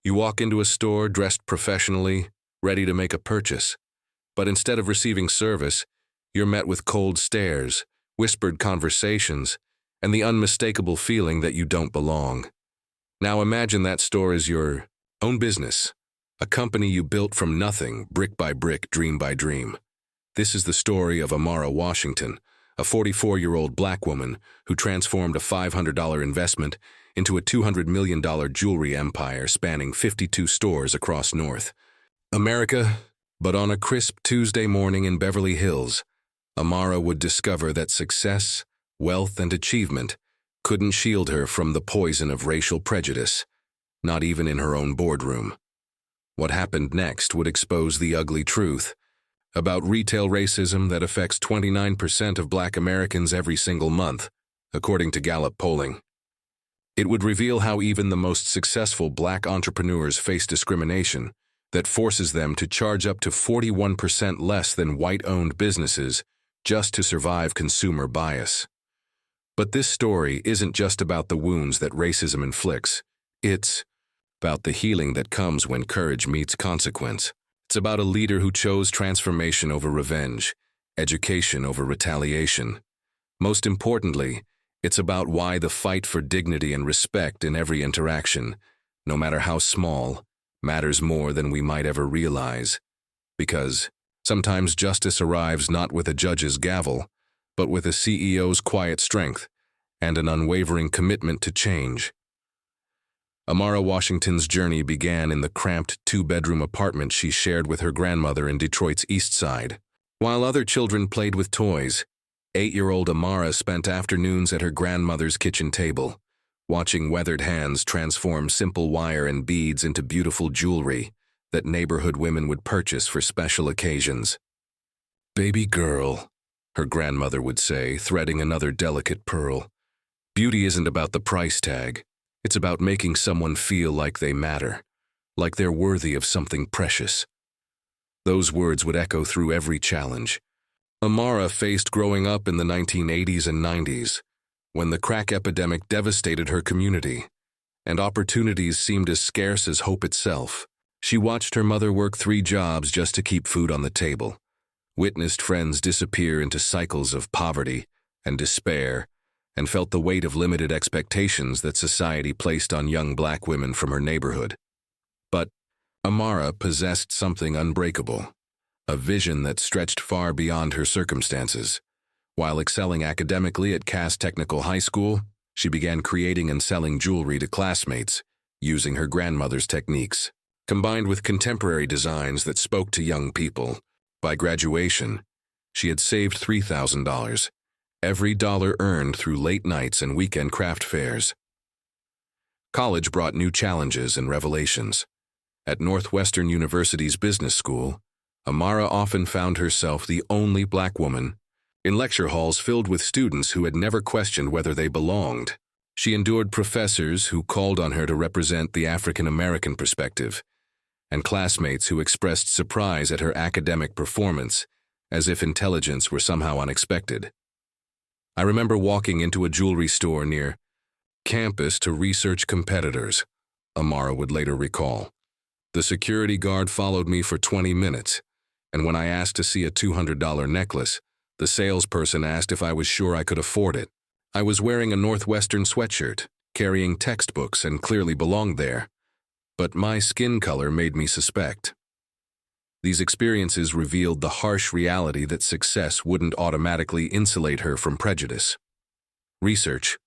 You walk into a store dressed professionally, ready to make a purchase. But instead of receiving service, you're met with cold stares, whispered conversations, and the unmistakable feeling that you don't belong. Now imagine that store is your own business, a company you built from nothing, brick by brick, dream by dream. This is the story of Amara Washington, a 44-year-old black woman who transformed a $500 investment into a $200 million jewelry empire spanning 52 stores across North America. But on a crisp Tuesday morning in Beverly Hills, Amara would discover that success, wealth, and achievement couldn't shield her from the poison of racial prejudice, not even in her own boardroom. What happened next would expose the ugly truth about retail racism that affects 29% of Black Americans every single month, according to Gallup polling. It would reveal how even the most successful Black entrepreneurs face discrimination that forces them to charge up to 41% less than white-owned businesses just to survive consumer bias. But this story isn't just about the wounds that racism inflicts. It's about the healing that comes when courage meets consequence. It's about a leader who chose transformation over revenge, education over retaliation. Most importantly, it's about why the fight for dignity and respect in every interaction, no matter how small, matters more than we might ever realize. Because sometimes justice arrives not with a judge's gavel, but with a CEO's quiet strength and an unwavering commitment to change. Amara Washington's journey began in the cramped two-bedroom apartment she shared with her grandmother in Detroit's East Side. While other children played with toys, 8-year-old Amara spent afternoons at her grandmother's kitchen table, watching weathered hands transform simple wire and beads into beautiful jewelry that neighborhood women would purchase for special occasions. "Baby girl," her grandmother would say, threading another delicate pearl. "Beauty isn't about the price tag. It's about making someone feel like they matter, like they're worthy of something precious." Those words would echo through every challenge Amara faced growing up in the 1980s and 90s, when the crack epidemic devastated her community, and opportunities seemed as scarce as hope itself. She watched her mother work 3 jobs just to keep food on the table, witnessed friends disappear into cycles of poverty and despair, and felt the weight of limited expectations that society placed on young Black women from her neighborhood. But Amara possessed something unbreakable, a vision that stretched far beyond her circumstances. While excelling academically at Cass Technical High School, she began creating and selling jewelry to classmates, using her grandmother's techniques. Combined with contemporary designs that spoke to young people, by graduation, she had saved $3,000, every dollar earned through late nights and weekend craft fairs. College brought new challenges and revelations. At Northwestern University's business school, Amara often found herself the only Black woman in lecture halls filled with students who had never questioned whether they belonged. She endured professors who called on her to represent the African American perspective, and classmates who expressed surprise at her academic performance, as if intelligence were somehow unexpected. I remember walking into a jewelry store near campus to research competitors, Amara would later recall. The security guard followed me for 20 minutes, and when I asked to see a $200 necklace, the salesperson asked if I was sure I could afford it. I was wearing a Northwestern sweatshirt, carrying textbooks, and clearly belonged there. But my skin color made me suspect. These experiences revealed the harsh reality that success wouldn't automatically insulate her from prejudice. Research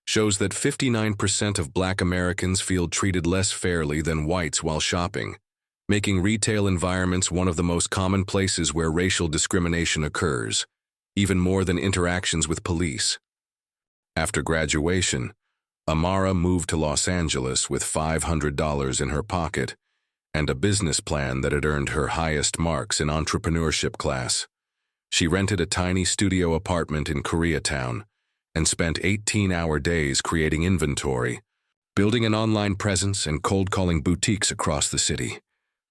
shows that 59% of Black Americans feel treated less fairly than whites while shopping, making retail environments one of the most common places where racial discrimination occurs, even more than interactions with police. After graduation, Amara moved to Los Angeles with $500 in her pocket and a business plan that had earned her highest marks in entrepreneurship class. She rented a tiny studio apartment in Koreatown and spent 18-hour days creating inventory, building an online presence, and cold-calling boutiques across the city.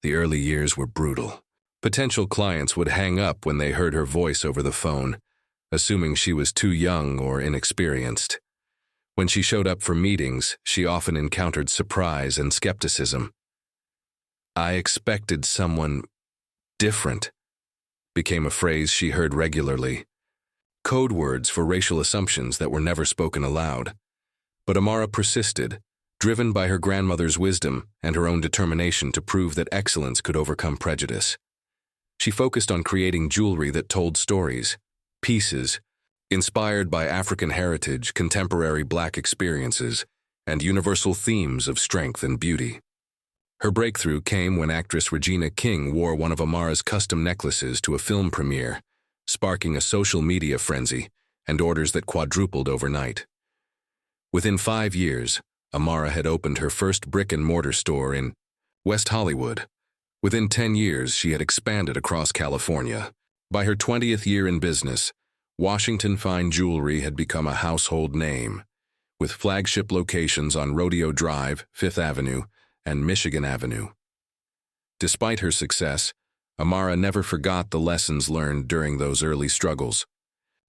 The early years were brutal. Potential clients would hang up when they heard her voice over the phone, assuming she was too young or inexperienced. When she showed up for meetings, she often encountered surprise and skepticism. "I expected someone different," became a phrase she heard regularly. Code words for racial assumptions that were never spoken aloud. But Amara persisted, driven by her grandmother's wisdom and her own determination to prove that excellence could overcome prejudice. She focused on creating jewelry that told stories, pieces, inspired by African heritage, contemporary Black experiences, and universal themes of strength and beauty. Her breakthrough came when actress Regina King wore one of Amara's custom necklaces to a film premiere, sparking a social media frenzy and orders that quadrupled overnight. Within 5 years, Amara had opened her first brick-and-mortar store in West Hollywood. Within 10 years, she had expanded across California. By her 20th year in business, Washington Fine Jewelry had become a household name, with flagship locations on Rodeo Drive, 5th Avenue, and Michigan Avenue. Despite her success, Amara never forgot the lessons learned during those early struggles.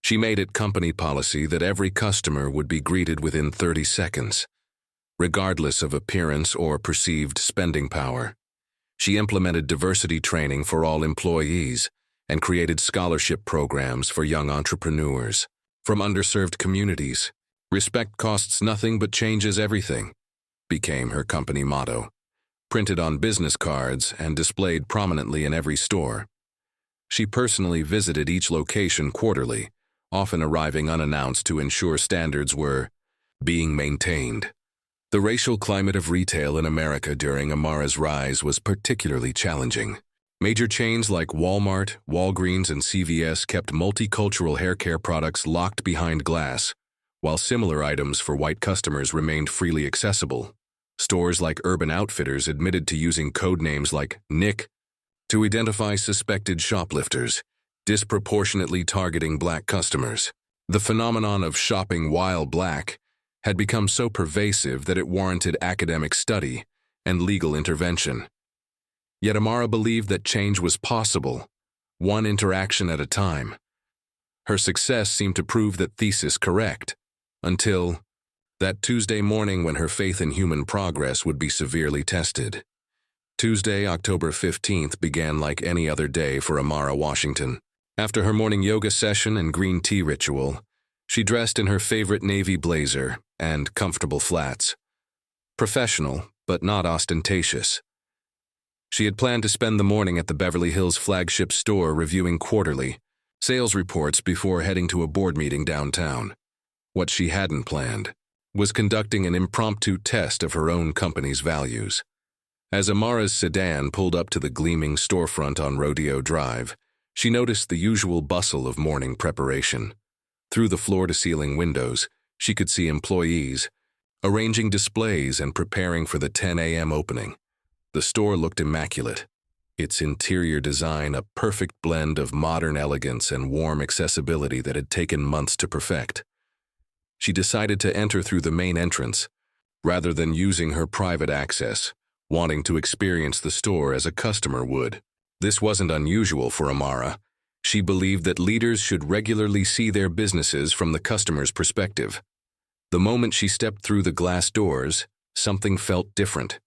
She made it company policy that every customer would be greeted within 30 seconds, regardless of appearance or perceived spending power. She implemented diversity training for all employees and created scholarship programs for young entrepreneurs from underserved communities. "Respect costs nothing but changes everything," became her company motto, printed on business cards and displayed prominently in every store. She personally visited each location quarterly, often arriving unannounced to ensure standards were being maintained. The racial climate of retail in America during Amara's rise was particularly challenging. Major chains like Walmart, Walgreens, and CVS kept multicultural hair care products locked behind glass, while similar items for white customers remained freely accessible. Stores like Urban Outfitters admitted to using code names like Nick to identify suspected shoplifters, disproportionately targeting Black customers. The phenomenon of shopping while Black had become so pervasive that it warranted academic study and legal intervention. Yet Amara believed that change was possible, one interaction at a time. Her success seemed to prove that thesis correct, until that Tuesday morning when her faith in human progress would be severely tested. Tuesday, October 15th, began like any other day for Amara Washington. After her morning yoga session and green tea ritual, she dressed in her favorite navy blazer and comfortable flats. Professional, but not ostentatious. She had planned to spend the morning at the Beverly Hills flagship store reviewing quarterly sales reports before heading to a board meeting downtown. What she hadn't planned was conducting an impromptu test of her own company's values. As Amara's sedan pulled up to the gleaming storefront on Rodeo Drive, she noticed the usual bustle of morning preparation. Through the floor-to-ceiling windows, she could see employees arranging displays and preparing for the 10 a.m. opening. The store looked immaculate, its interior design a perfect blend of modern elegance and warm accessibility that had taken months to perfect. She decided to enter through the main entrance, rather than using her private access, wanting to experience the store as a customer would. This wasn't unusual for Amara. She believed that leaders should regularly see their businesses from the customer's perspective. The moment she stepped through the glass doors, something felt different.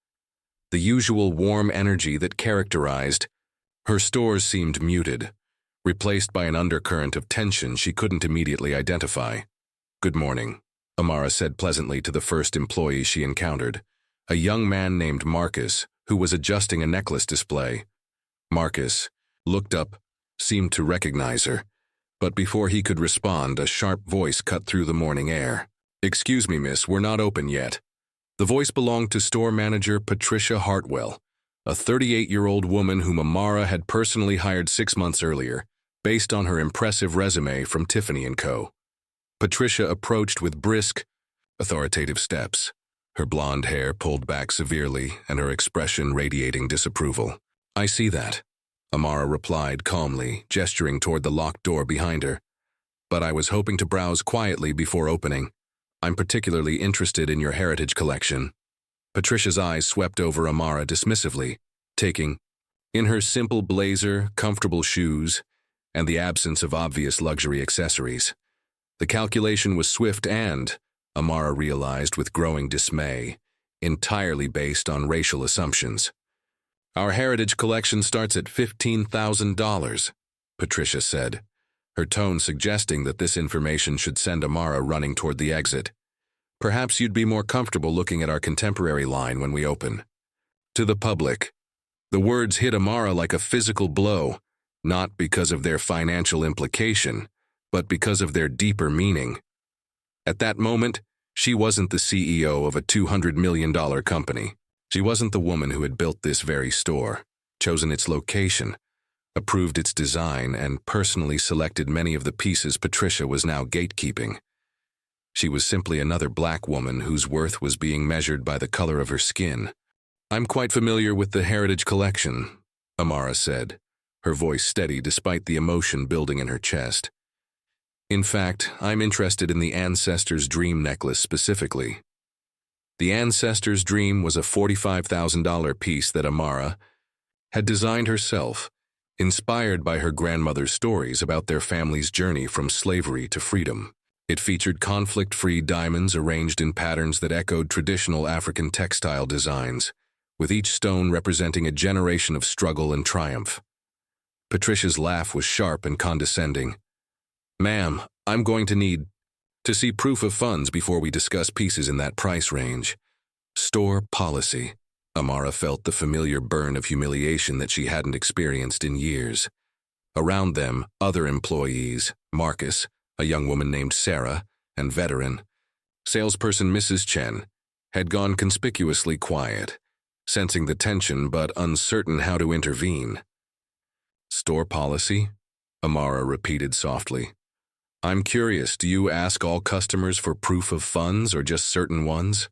The usual warm energy that characterized her stores seemed muted, replaced by an undercurrent of tension she couldn't immediately identify. "Good morning," Amara said pleasantly to the first employee she encountered, a young man named Marcus, who was adjusting a necklace display. Marcus looked up, seemed to recognize her, but before he could respond, a sharp voice cut through the morning air. "Excuse me, miss, we're not open yet." The voice belonged to store manager Patricia Hartwell, a 38-year-old woman whom Amara had personally hired 6 months earlier, based on her impressive resume from Tiffany & Co. Patricia approached with brisk, authoritative steps, her blonde hair pulled back severely and her expression radiating disapproval. "I see that," Amara replied calmly, gesturing toward the locked door behind her. "But I was hoping to browse quietly before opening. I'm particularly interested in your heritage collection." Patricia's eyes swept over Amara dismissively, taking in her simple blazer, comfortable shoes, and the absence of obvious luxury accessories. The calculation was swift and, Amara realized with growing dismay, entirely based on racial assumptions. Our heritage collection starts at $15,000, Patricia said, her tone suggesting that this information should send Amara running toward the exit. Perhaps you'd be more comfortable looking at our contemporary line when we open. To the public. The words hit Amara like a physical blow, not because of their financial implication, but because of their deeper meaning. At that moment, she wasn't the CEO of a $200 million company. She wasn't the woman who had built this very store, chosen its location, approved its design, and personally selected many of the pieces Patricia was now gatekeeping. She was simply another black woman whose worth was being measured by the color of her skin. I'm quite familiar with the Heritage Collection, Amara said, her voice steady despite the emotion building in her chest. In fact, I'm interested in the Ancestor's Dream necklace specifically. The Ancestor's Dream was a $45,000 piece that Amara had designed herself, inspired by her grandmother's stories about their family's journey from slavery to freedom. It featured conflict-free diamonds arranged in patterns that echoed traditional African textile designs, with each stone representing a generation of struggle and triumph. Patricia's laugh was sharp and condescending. Ma'am, I'm going to need to see proof of funds before we discuss pieces in that price range. Store policy. Amara felt the familiar burn of humiliation that she hadn't experienced in years. Around them, other employees, Marcus, a young woman named Sarah, and veteran, salesperson Mrs. Chen, had gone conspicuously quiet, sensing the tension but uncertain how to intervene. Store policy? Amara repeated softly. I'm curious, do you ask all customers for proof of funds or just certain ones?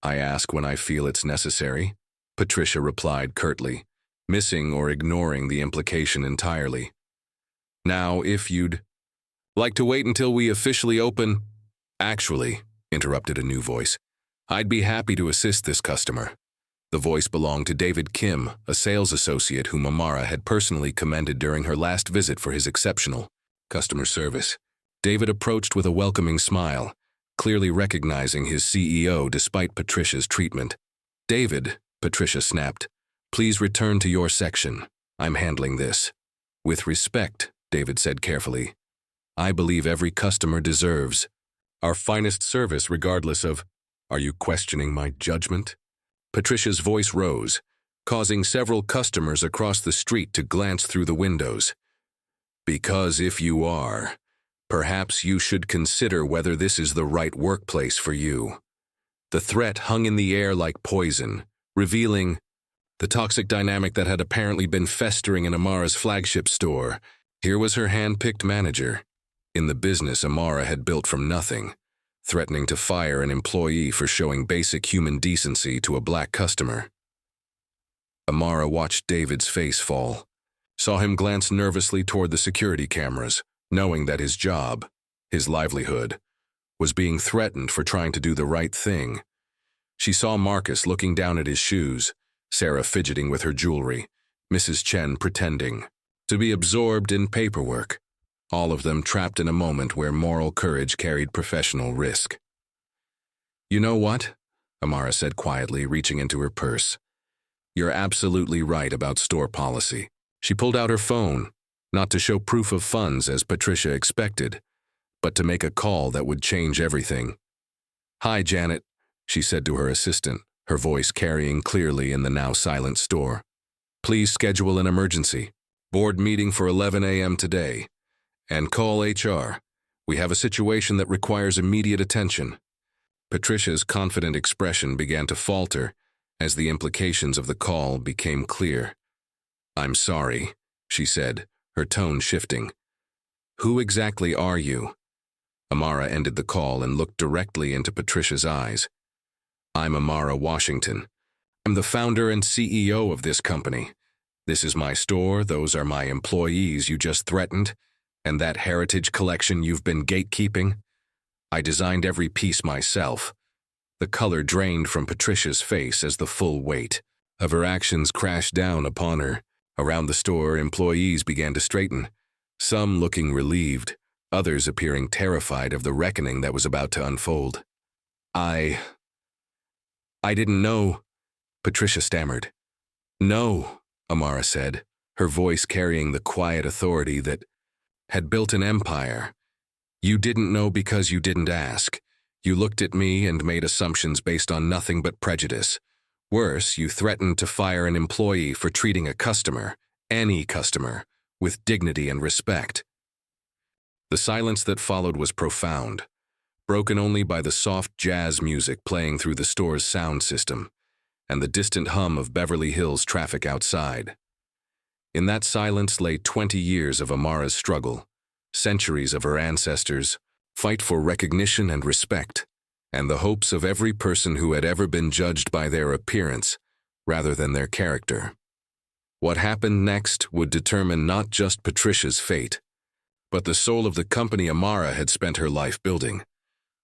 I ask when I feel it's necessary, Patricia replied curtly, missing or ignoring the implication entirely. Now, if you'd like to wait until we officially open— Actually, interrupted a new voice, I'd be happy to assist this customer. The voice belonged to David Kim, a sales associate whom Amara had personally commended during her last visit for his exceptional customer service. David approached with a welcoming smile, clearly recognizing his CEO despite Patricia's treatment. David, Patricia snapped, please return to your section. I'm handling this. With respect, David said carefully. I believe every customer deserves our finest service regardless of— Are you questioning my judgment? Patricia's voice rose, causing several customers across the street to glance through the windows. Because if you are, perhaps you should consider whether this is the right workplace for you. The threat hung in the air like poison, revealing the toxic dynamic that had apparently been festering in Amara's flagship store. Here was her hand-picked manager, in the business Amara had built from nothing, threatening to fire an employee for showing basic human decency to a black customer. Amara watched David's face fall, saw him glance nervously toward the security cameras, knowing that his job, his livelihood, was being threatened for trying to do the right thing. She saw Marcus looking down at his shoes, Sarah fidgeting with her jewelry, Mrs. Chen pretending to be absorbed in paperwork, all of them trapped in a moment where moral courage carried professional risk. You know what? Amara said quietly, reaching into her purse. You're absolutely right about store policy. She pulled out her phone, not to show proof of funds as Patricia expected, but to make a call that would change everything. Hi, Janet, she said to her assistant, her voice carrying clearly in the now silent store. Please schedule an emergency board meeting for 11 a.m. today. And call HR. We have a situation that requires immediate attention. Patricia's confident expression began to falter as the implications of the call became clear. I'm sorry, she said, her tone shifting. Who exactly are you? Amara ended the call and looked directly into Patricia's eyes. I'm Amara Washington. I'm the founder and CEO of this company. This is my store, those are my employees you just threatened, and that heritage collection you've been gatekeeping. I designed every piece myself. The color drained from Patricia's face as the full weight of her actions crashed down upon her. Around the store, employees began to straighten, some looking relieved, others appearing terrified of the reckoning that was about to unfold. I didn't know, Patricia stammered. No, Amara said, her voice carrying the quiet authority that had built an empire. You didn't know because you didn't ask. You looked at me and made assumptions based on nothing but prejudice. Worse, you threatened to fire an employee for treating a customer, any customer, with dignity and respect. The silence that followed was profound, broken only by the soft jazz music playing through the store's sound system and the distant hum of Beverly Hills traffic outside. In that silence lay 20 years of Amara's struggle, centuries of her ancestors' fight for recognition and respect, and the hopes of every person who had ever been judged by their appearance rather than their character. What happened next would determine not just Patricia's fate, but the soul of the company Amara had spent her life building.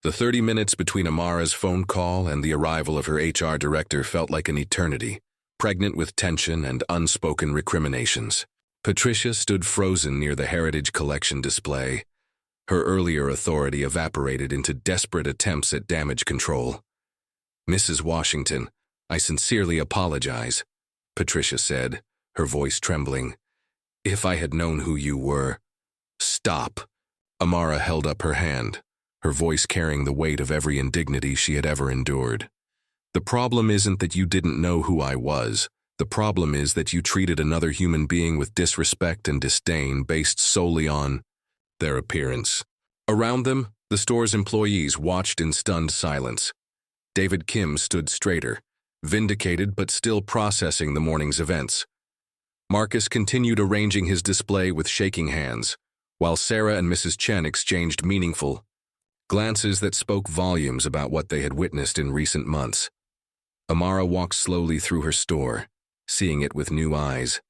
The 30 minutes between Amara's phone call and the arrival of her HR director felt like an eternity, pregnant with tension and unspoken recriminations. Patricia stood frozen near the Heritage Collection display. Her earlier authority evaporated into desperate attempts at damage control. "Mrs. Washington, I sincerely apologize," Patricia said, her voice trembling. "If I had known who you were—" "Stop." Amara held up her hand, her voice carrying the weight of every indignity she had ever endured. "The problem isn't that you didn't know who I was. The problem is that you treated another human being with disrespect and disdain based solely on their appearance." Around them, the store's employees watched in stunned silence. David Kim stood straighter, vindicated but still processing the morning's events. Marcus continued arranging his display with shaking hands, while Sarah and Mrs. Chen exchanged meaningful glances that spoke volumes about what they had witnessed in recent months. Amara walked slowly through her store, seeing it with new eyes.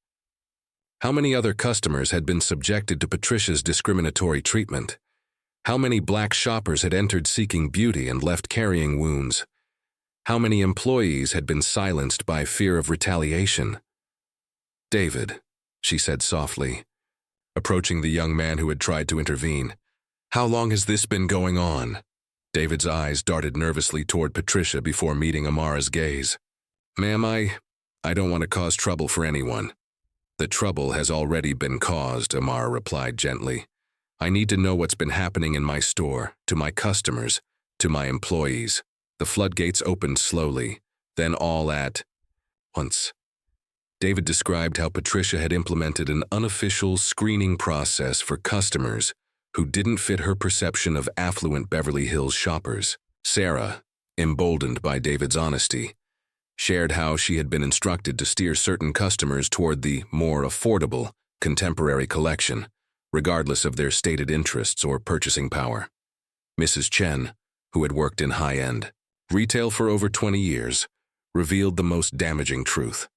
How many other customers had been subjected to Patricia's discriminatory treatment? How many black shoppers had entered seeking beauty and left carrying wounds? How many employees had been silenced by fear of retaliation? "David," she said softly, approaching the young man who had tried to intervene. "How long has this been going on?" David's eyes darted nervously toward Patricia before meeting Amara's gaze. "Ma'am, I don't want to cause trouble for anyone." "The trouble has already been caused," Amara replied gently. "I need to know what's been happening in my store, to my customers, to my employees." The floodgates opened slowly, then all at once. David described how Patricia had implemented an unofficial screening process for customers who didn't fit her perception of affluent Beverly Hills shoppers. Sarah, emboldened by David's honesty, shared how she had been instructed to steer certain customers toward the more affordable, contemporary collection, regardless of their stated interests or purchasing power. Mrs. Chen, who had worked in high-end retail for over 20 years, revealed the most damaging truth.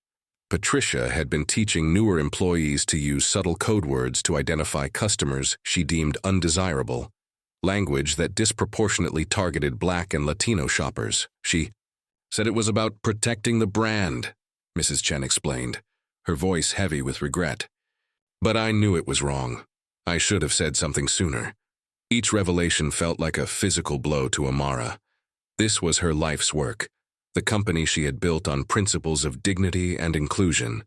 Patricia had been teaching newer employees to use subtle code words to identify customers she deemed undesirable, language that disproportionately targeted Black and Latino shoppers. She said it was about protecting the brand, Mrs. Chen explained, her voice heavy with regret. "But I knew it was wrong. I should have said something sooner." Each revelation felt like a physical blow to Amara. This was her life's work, the company she had built on principles of dignity and inclusion,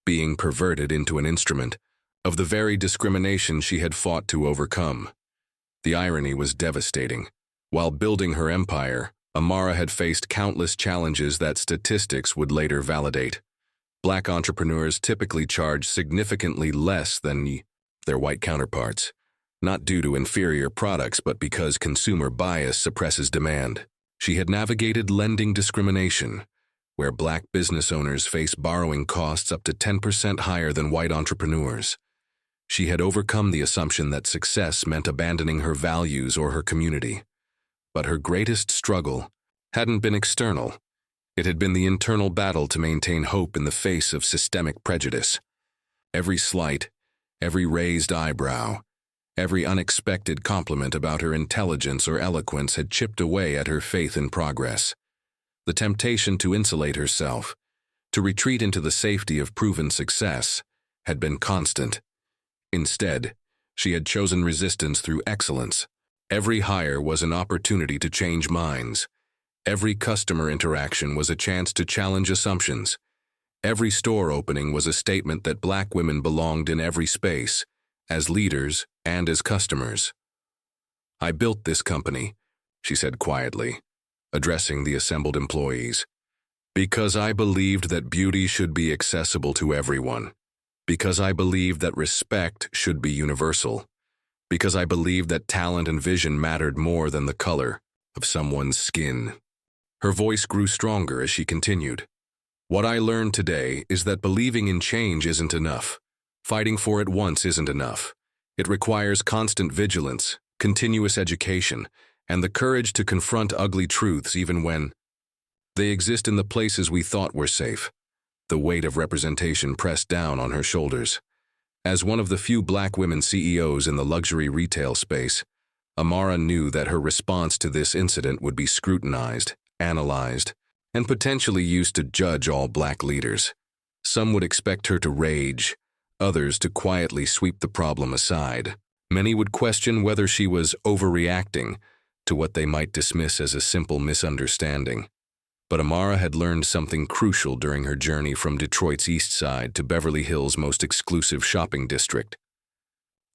being perverted into an instrument of the very discrimination she had fought to overcome. The irony was devastating. While building her empire, Amara had faced countless challenges that statistics would later validate. Black entrepreneurs typically charge significantly less than their white counterparts, not due to inferior products but because consumer bias suppresses demand. She had navigated lending discrimination, where Black business owners face borrowing costs up to 10% higher than white entrepreneurs. She had overcome the assumption that success meant abandoning her values or her community. But her greatest struggle hadn't been external. It had been the internal battle to maintain hope in the face of systemic prejudice. Every slight, every raised eyebrow, every unexpected compliment about her intelligence or eloquence had chipped away at her faith in progress. The temptation to insulate herself, to retreat into the safety of proven success, had been constant. Instead, she had chosen resistance through excellence. Every hire was an opportunity to change minds. Every customer interaction was a chance to challenge assumptions. Every store opening was a statement that black women belonged in every space, as leaders and as customers. "I built this company," she said quietly, addressing the assembled employees, "because I believed that beauty should be accessible to everyone, because I believed that respect should be universal, because I believed that talent and vision mattered more than the color of someone's skin." Her voice grew stronger as she continued. "What I learned today is that believing in change isn't enough. Fighting for it once isn't enough. It requires constant vigilance, continuous education, and the courage to confront ugly truths even when they exist in the places we thought were safe." The weight of representation pressed down on her shoulders. As one of the few black women CEOs in the luxury retail space, Amara knew that her response to this incident would be scrutinized, analyzed, and potentially used to judge all black leaders. Some would expect her to rage, others to quietly sweep the problem aside. Many would question whether she was overreacting to what they might dismiss as a simple misunderstanding. But Amara had learned something crucial during her journey from Detroit's East Side to Beverly Hills' most exclusive shopping district: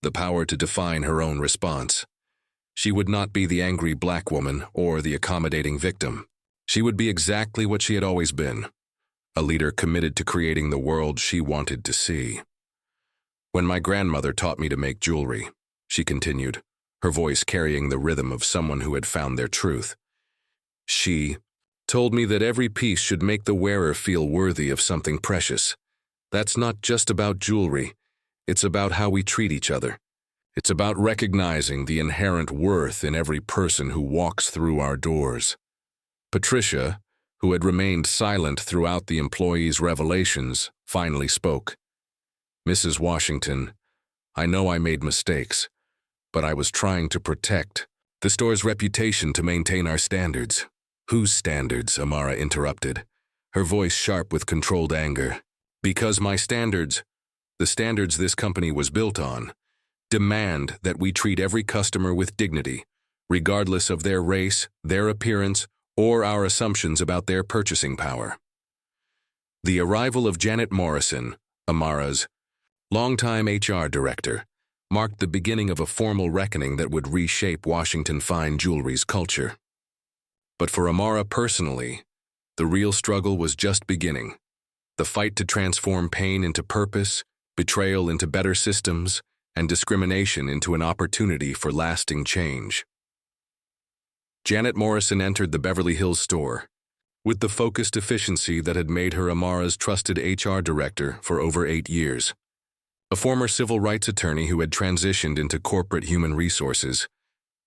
the power to define her own response. She would not be the angry black woman or the accommodating victim. She would be exactly what she had always been, a leader committed to creating the world she wanted to see. "When my grandmother taught me to make jewelry," she continued, her voice carrying the rhythm of someone who had found their truth, "she told me that every piece should make the wearer feel worthy of something precious. That's not just about jewelry. It's about how we treat each other. It's about recognizing the inherent worth in every person who walks through our doors." Patricia, who had remained silent throughout the employee's revelations, finally spoke. "Mrs. Washington, I know I made mistakes, but I was trying to protect the store's reputation to maintain our standards." "Whose standards?" Amara interrupted, her voice sharp with controlled anger. "Because my standards, the standards this company was built on, demand that we treat every customer with dignity, regardless of their race, their appearance, or our assumptions about their purchasing power." The arrival of Janet Morrison, Amara's longtime HR director, marked the beginning of a formal reckoning that would reshape Washington fine jewelry's culture. But for Amara personally, the real struggle was just beginning. The fight to transform pain into purpose, betrayal into better systems, and discrimination into an opportunity for lasting change. Janet Morrison entered the Beverly Hills store with the focused efficiency that had made her Amara's trusted HR director for over 8 years. A former civil rights attorney who had transitioned into corporate human resources,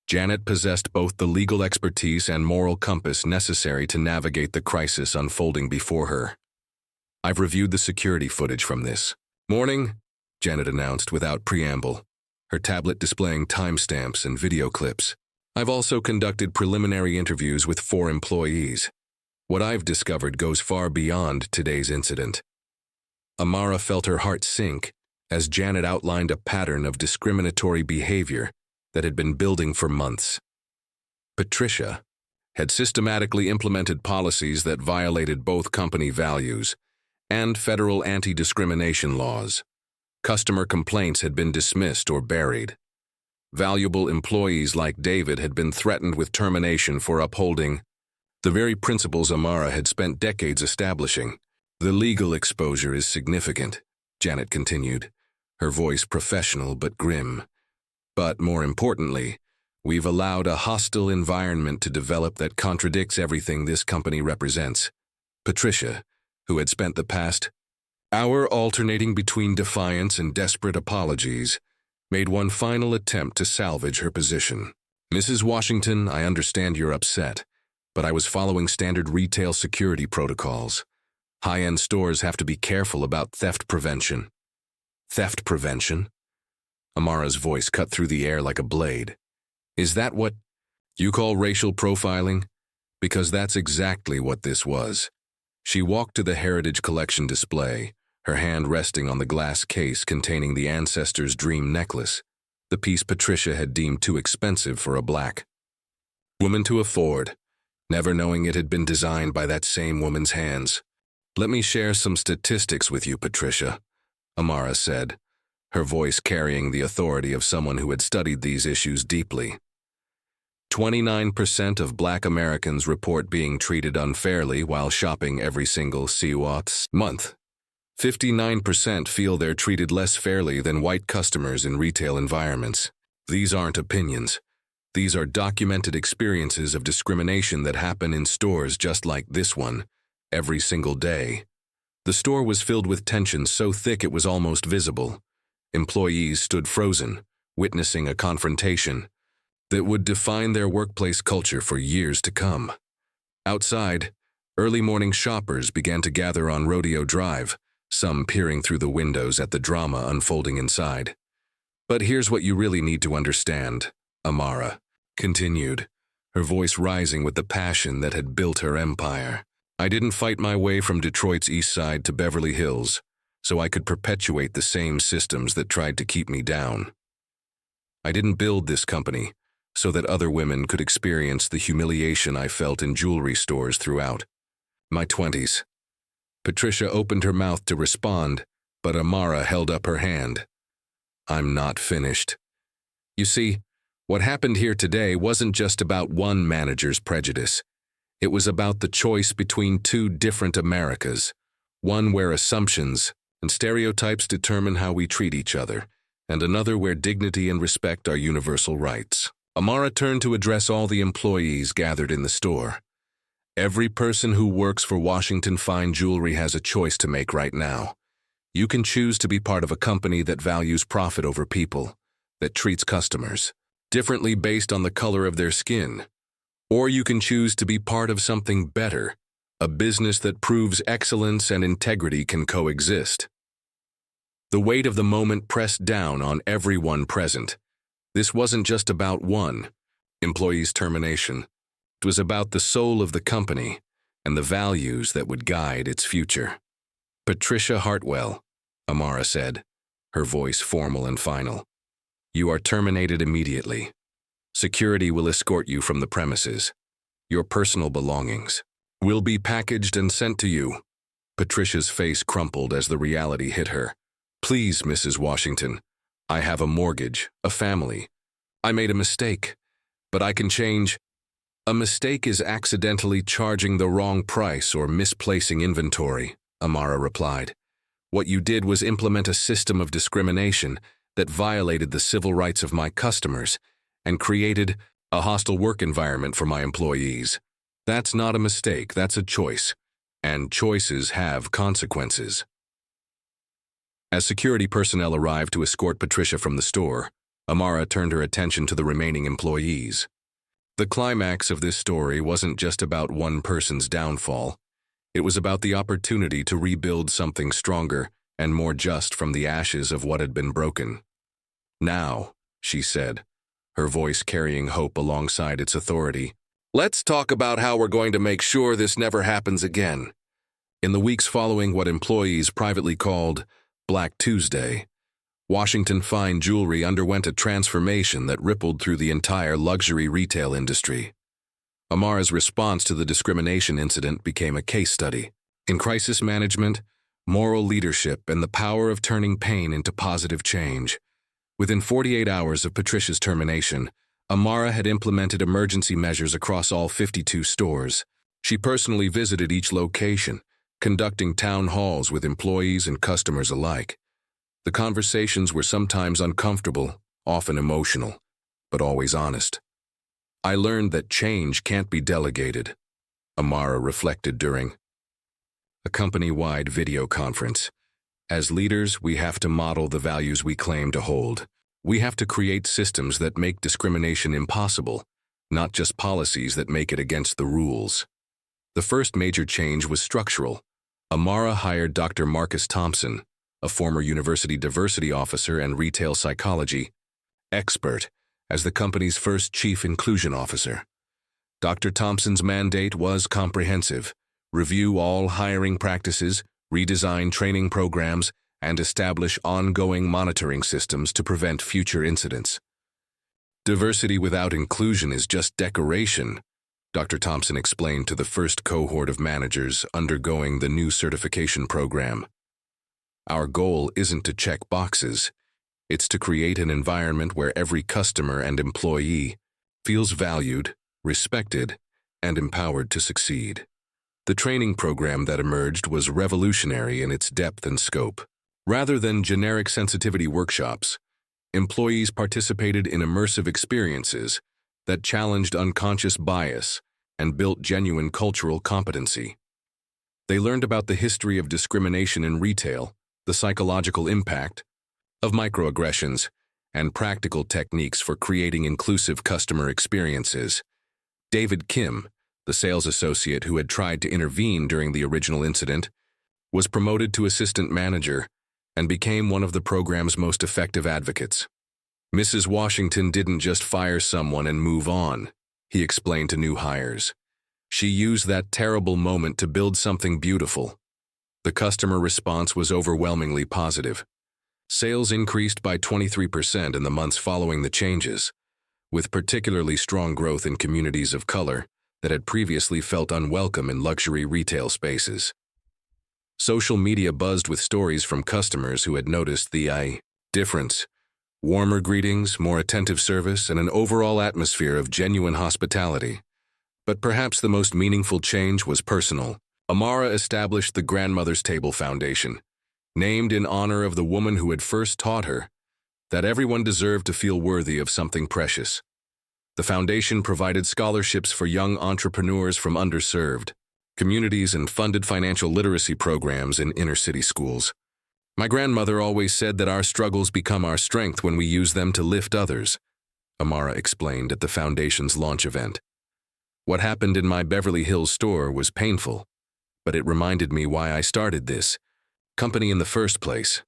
Janet possessed both the legal expertise and moral compass necessary to navigate the crisis unfolding before her. "I've reviewed the security footage from this morning," Janet announced without preamble, her tablet displaying timestamps and video clips. "I've also conducted preliminary interviews with 4 employees. What I've discovered goes far beyond today's incident." Amara felt her heart sink as Janet outlined a pattern of discriminatory behavior that had been building for months. Patricia had systematically implemented policies that violated both company values and federal anti-discrimination laws. Customer complaints had been dismissed or buried. Valuable employees like David had been threatened with termination for upholding the very principles Amara had spent decades establishing. "The legal exposure is significant," Janet continued, her voice professional but grim. "But more importantly, we've allowed a hostile environment to develop that contradicts everything this company represents." Patricia, who had spent the past hour alternating between defiance and desperate apologies, made one final attempt to salvage her position. "Mrs. Washington, I understand you're upset, but I was following standard retail security protocols. High-end stores have to be careful about theft prevention." "Theft prevention?" Amara's voice cut through the air like a blade. "Is that what you call racial profiling? Because that's exactly what this was." She walked to the Heritage Collection display, her hand resting on the glass case containing the ancestor's dream necklace, the piece Patricia had deemed too expensive for a black woman to afford, never knowing it had been designed by that same woman's hands. Let me share some statistics with you, Patricia, Amara said, her voice carrying the authority of someone who had studied these issues deeply. 29% of Black Americans report being treated unfairly while shopping every single month. 59% feel they're treated less fairly than white customers in retail environments. These aren't opinions. These are documented experiences of discrimination that happen in stores just like this one, every single day. The store was filled with tension so thick it was almost visible. Employees stood frozen, witnessing a confrontation that would define their workplace culture for years to come. Outside, early morning shoppers began to gather on Rodeo Drive, some peering through the windows at the drama unfolding inside. But here's what you really need to understand, Amara continued, her voice rising with the passion that had built her empire. I didn't fight my way from Detroit's East Side to Beverly Hills, so I could perpetuate the same systems that tried to keep me down. I didn't build this company so that other women could experience the humiliation I felt in jewelry stores throughout my 20s. Patricia opened her mouth to respond, but Amara held up her hand. I'm not finished. You see, what happened here today wasn't just about one manager's prejudice. It was about the choice between two different Americas, one where assumptions and stereotypes determine how we treat each other, and another where dignity and respect are universal rights. Amara turned to address all the employees gathered in the store. Every person who works for Washington Fine Jewelry has a choice to make right now. You can choose to be part of a company that values profit over people, that treats customers differently based on the color of their skin. Or you can choose to be part of something better, a business that proves excellence and integrity can coexist. The weight of the moment pressed down on everyone present. This wasn't just about one employee's termination. It was about the soul of the company and the values that would guide its future. Patricia Hartwell, Amara said, her voice formal and final. You are terminated immediately. Security will escort you from the premises. Your personal belongings will be packaged and sent to you. Patricia's face crumpled as the reality hit her. Please, Mrs. Washington, I have a mortgage, a family. I made a mistake, but I can change. A mistake is accidentally charging the wrong price or misplacing inventory, Amara replied. What you did was implement a system of discrimination that violated the civil rights of my customers and created a hostile work environment for my employees. That's not a mistake, that's a choice, and choices have consequences. As security personnel arrived to escort Patricia from the store, Amara turned her attention to the remaining employees. The climax of this story wasn't just about one person's downfall. It was about the opportunity to rebuild something stronger and more just from the ashes of what had been broken. Now, she said, her voice carrying hope alongside its authority, let's talk about how we're going to make sure this never happens again. In the weeks following what employees privately called Black Tuesday, Washington Fine Jewelry underwent a transformation that rippled through the entire luxury retail industry. Amara's response to the discrimination incident became a case study in crisis management, moral leadership, and the power of turning pain into positive change. Within 48 hours of Patricia's termination, Amara had implemented emergency measures across all 52 stores. She personally visited each location, conducting town halls with employees and customers alike. The conversations were sometimes uncomfortable, often emotional, but always honest. I learned that change can't be delegated, Amara reflected during a company-wide video conference. As leaders, we have to model the values we claim to hold. We have to create systems that make discrimination impossible, not just policies that make it against the rules. The first major change was structural. Amara hired Dr. Marcus Thompson, a former university diversity officer and retail psychology expert, as the company's first chief inclusion officer. Dr. Thompson's mandate was comprehensive: review all hiring practices, redesign training programs, and establish ongoing monitoring systems to prevent future incidents. Diversity without inclusion is just decoration, Dr. Thompson explained to the first cohort of managers undergoing the new certification program. Our goal isn't to check boxes. It's to create an environment where every customer and employee feels valued, respected, and empowered to succeed. The training program that emerged was revolutionary in its depth and scope. Rather than generic sensitivity workshops, employees participated in immersive experiences that challenged unconscious bias and built genuine cultural competency. They learned about the history of discrimination in retail, the psychological impact of microaggressions, and practical techniques for creating inclusive customer experiences. David Kim, the sales associate who had tried to intervene during the original incident, was promoted to assistant manager and became one of the program's most effective advocates. Mrs. Washington didn't just fire someone and move on, he explained to new hires. She used that terrible moment to build something beautiful. The customer response was overwhelmingly positive. Sales increased by 23% in the months following the changes, with particularly strong growth in communities of color that had previously felt unwelcome in luxury retail spaces. Social media buzzed with stories from customers who had noticed the difference: warmer greetings, more attentive service, and an overall atmosphere of genuine hospitality. But perhaps the most meaningful change was personal. Amara established the Grandmother's Table Foundation, named in honor of the woman who had first taught her that everyone deserved to feel worthy of something precious. The foundation provided scholarships for young entrepreneurs from underserved communities and funded financial literacy programs in inner-city schools. My grandmother always said that our struggles become our strength when we use them to lift others, Amara explained at the foundation's launch event. What happened in my Beverly Hills store was painful, but it reminded me why I started this company in the first place.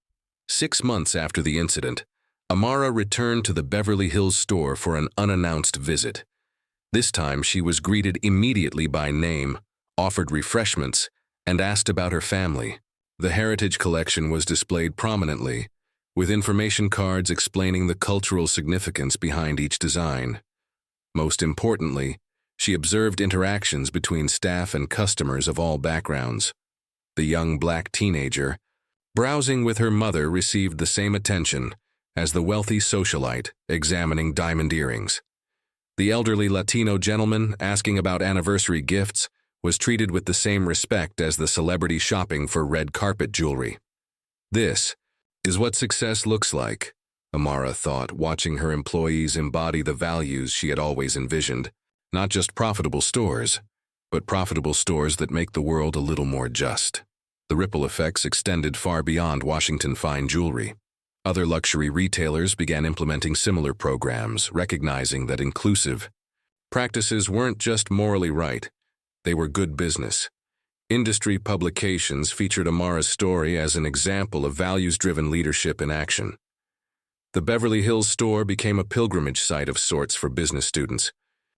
6 months after the incident, Amara returned to the Beverly Hills store for an unannounced visit. This time she was greeted immediately by name, offered refreshments, and asked about her family. The Heritage Collection was displayed prominently, with information cards explaining the cultural significance behind each design. Most importantly, she observed interactions between staff and customers of all backgrounds. The young black teenager, browsing with her mother, received the same attention as the wealthy socialite examining diamond earrings. The elderly Latino gentleman asking about anniversary gifts was treated with the same respect as the celebrity shopping for red carpet jewelry. This is what success looks like, Amara thought, watching her employees embody the values she had always envisioned. Not just profitable stores, but profitable stores that make the world a little more just. The ripple effects extended far beyond Washington fine jewelry. Other luxury retailers began implementing similar programs, recognizing that inclusive practices weren't just morally right, they were good business. Industry publications featured Amara's story as an example of values-driven leadership in action. The Beverly Hills store became a pilgrimage site of sorts for business students,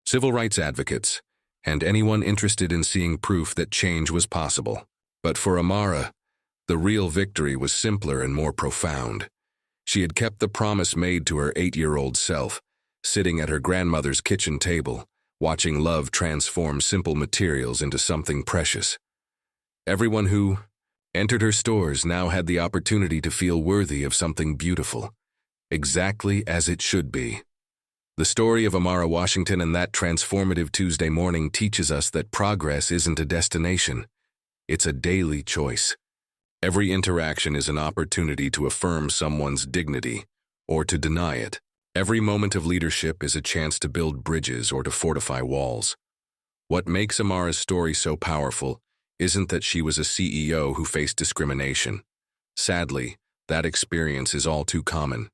civil rights advocates, and anyone interested in seeing proof that change was possible. But for Amara, the real victory was simpler and more profound. She had kept the promise made to her 8-year-old self, sitting at her grandmother's kitchen table, watching love transform simple materials into something precious. Everyone who entered her stores now had the opportunity to feel worthy of something beautiful, exactly as it should be. The story of Amara Washington and that transformative Tuesday morning teaches us that progress isn't a destination, it's a daily choice. Every interaction is an opportunity to affirm someone's dignity or to deny it. Every moment of leadership is a chance to build bridges or to fortify walls. What makes Amara's story so powerful isn't that she was a CEO who faced discrimination. Sadly, that experience is all too common.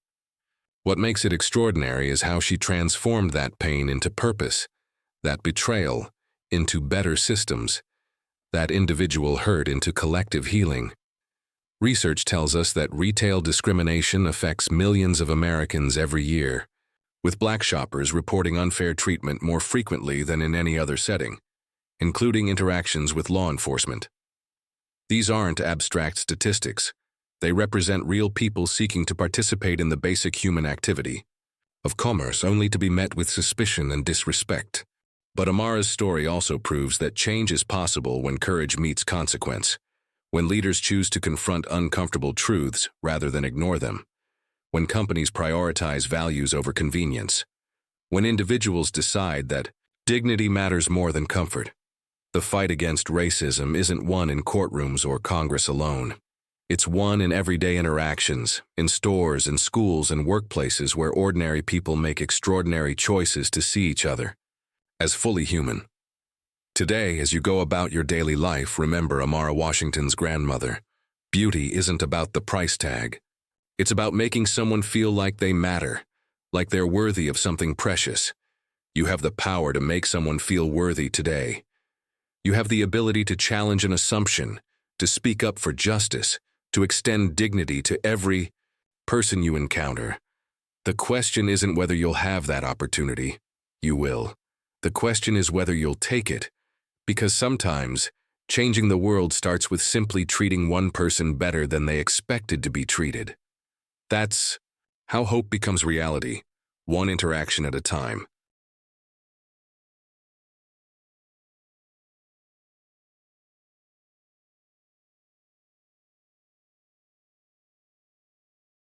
What makes it extraordinary is how she transformed that pain into purpose, that betrayal into better systems, that individual hurt into collective healing. Research tells us that retail discrimination affects millions of Americans every year, with Black shoppers reporting unfair treatment more frequently than in any other setting, including interactions with law enforcement. These aren't abstract statistics. They represent real people seeking to participate in the basic human activity of commerce, only to be met with suspicion and disrespect. But Amara's story also proves that change is possible when courage meets consequence, when leaders choose to confront uncomfortable truths rather than ignore them, when companies prioritize values over convenience, when individuals decide that dignity matters more than comfort. The fight against racism isn't won in courtrooms or Congress alone. It's won in everyday interactions, in stores and schools and workplaces where ordinary people make extraordinary choices to see each other as fully human. Today, as you go about your daily life, remember Amara Washington's grandmother. Beauty isn't about the price tag. It's about making someone feel like they matter, like they're worthy of something precious. You have the power to make someone feel worthy today. You have the ability to challenge an assumption, to speak up for justice, to extend dignity to every person you encounter. The question isn't whether you'll have that opportunity. You will. The question is whether you'll take it, because sometimes changing the world starts with simply treating one person better than they expected to be treated. That's how hope becomes reality, one interaction at a time.